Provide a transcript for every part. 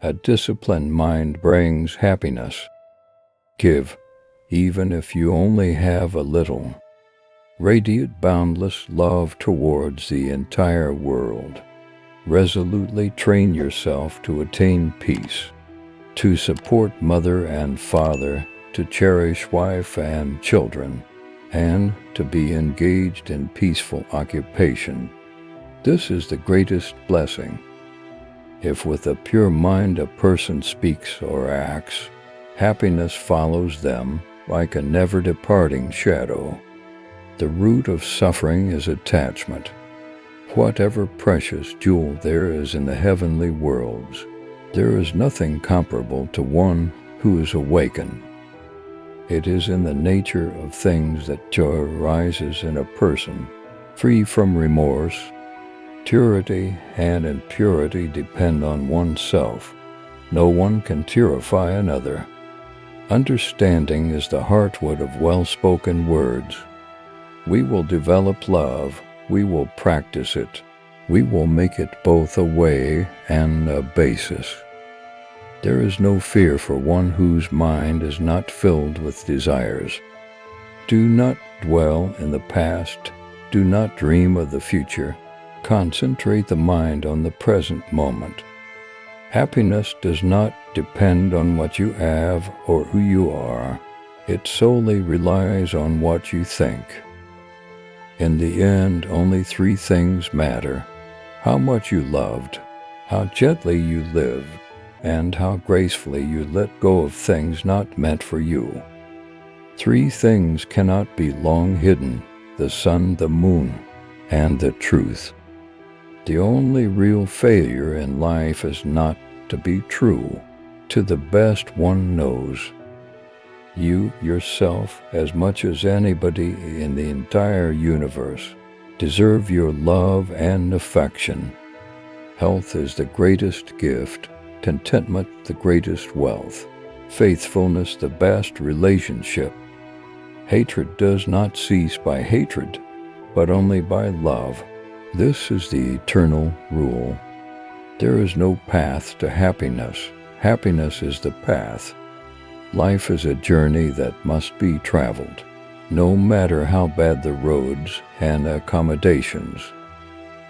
A disciplined mind brings happiness. Give, even if you only have a little. Radiate boundless love towards the entire world. Resolutely train yourself to attain peace, to support mother and father, to cherish wife and children, and to be engaged in peaceful occupation. This is the greatest blessing. If with a pure mind a person speaks or acts, happiness follows them like a never-departing shadow. The root of suffering is attachment. Whatever precious jewel there is in the heavenly worlds, there is nothing comparable to one who is awakened. It is in the nature of things that joy arises in a person, free from remorse. Purity and impurity depend on oneself. No one can purify another. Understanding is the heartwood of well-spoken words. We will develop love. We will practice it. We will make it both a way and a basis. There is no fear for one whose mind is not filled with desires. Do not dwell in the past. Do not dream of the future. Concentrate the mind on the present moment. Happiness does not depend on what you have or who you are. It solely relies on what you think. In the end, only three things matter: how much you loved, how gently you lived, and how gracefully you let go of things not meant for you. Three things cannot be long hidden: the sun, the moon, and the truth. The only real failure in life is not to be true to the best one knows. You, yourself, as much as anybody in the entire universe, deserve your love and affection. Health is the greatest gift, contentment the greatest wealth, faithfulness the best relationship. Hatred does not cease by hatred, but only by love. This is the eternal rule. There is no path to happiness. Happiness is the path. Life is a journey that must be traveled, no matter how bad the roads and accommodations.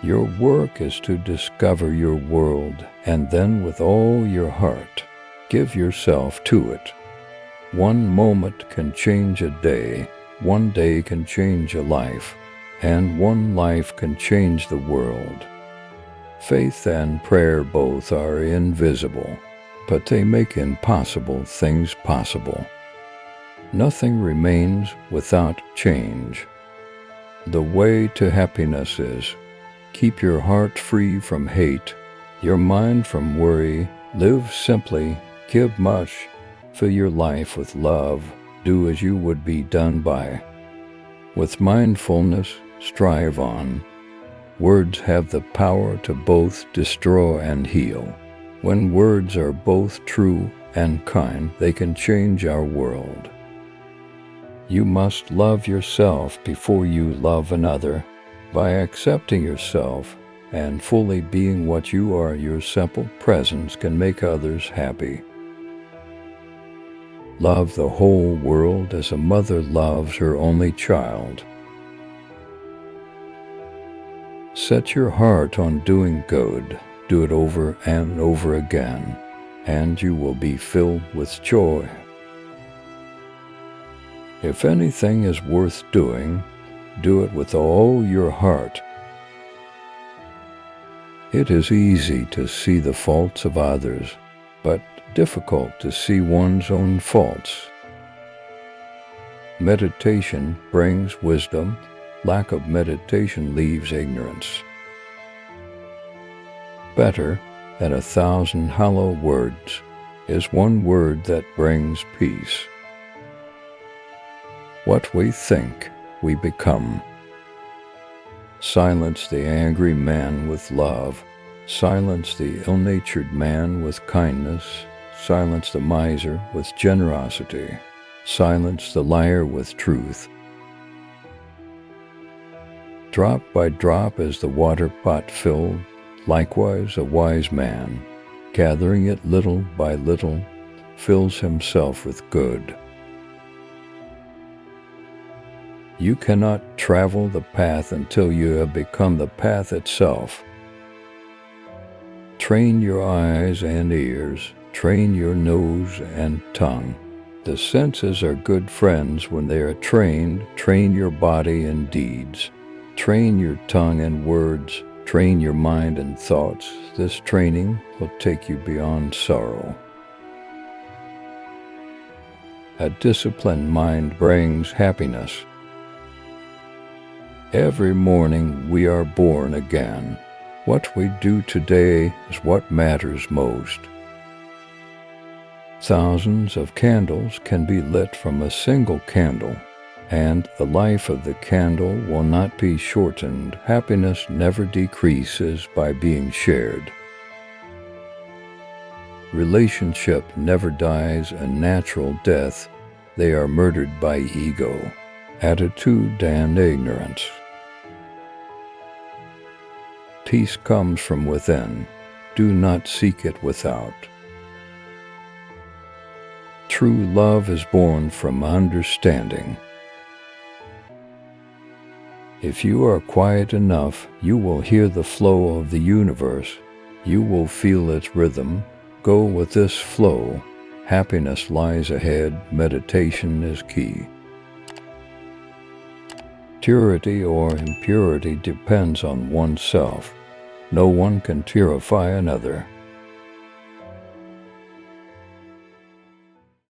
Your work is to discover your world, and then with all your heart, give yourself to it. One moment can change a day, one day can change a life, and one life can change the world. Faith and prayer both are invisible, but they make impossible things possible. Nothing remains without change. The way to happiness is: keep your heart free from hate, your mind from worry, live simply, give much, fill your life with love, do as you would be done by. With mindfulness, strive on. Words have the power to both destroy and heal. When words are both true and kind, they can change our world. You must love yourself before you love another. By accepting yourself and fully being what you are, your simple presence can make others happy. Love the whole world as a mother loves her only child. Set your heart on doing good. Do it over and over again, and you will be filled with joy. If anything is worth doing, do it with all your heart. It is easy to see the faults of others, but difficult to see one's own faults. Meditation brings wisdom. Lack of meditation leaves ignorance. Better than 1,000 hollow words is one word that brings peace. What we think, we become. Silence the angry man with love. Silence the ill-natured man with kindness. Silence the miser with generosity. Silence the liar with truth. Drop by drop is the water pot filled. Likewise a wise man. gathering it little by little, fills himself with good. You cannot travel the path until you have become the path itself. Train your eyes and ears, train your nose and tongue. The senses are good friends when they are trained. Train your body and deeds. Train your tongue and words. Train your mind and thoughts. This training will take you beyond sorrow. A disciplined mind brings happiness. Every morning we are born again. What we do today is what matters most. Thousands of candles can be lit from a single candle, and the life of the candle will not be shortened. Happiness never decreases by being shared. Relationship never dies a natural death. They are murdered by ego, attitude, and ignorance. Peace comes from within. Do not seek it without. True love is born from understanding. If you are quiet enough, you will hear the flow of the universe. You will feel its rhythm. Go with this flow. Happiness lies ahead. Meditation is key. Purity or impurity depends on oneself. No one can purify another.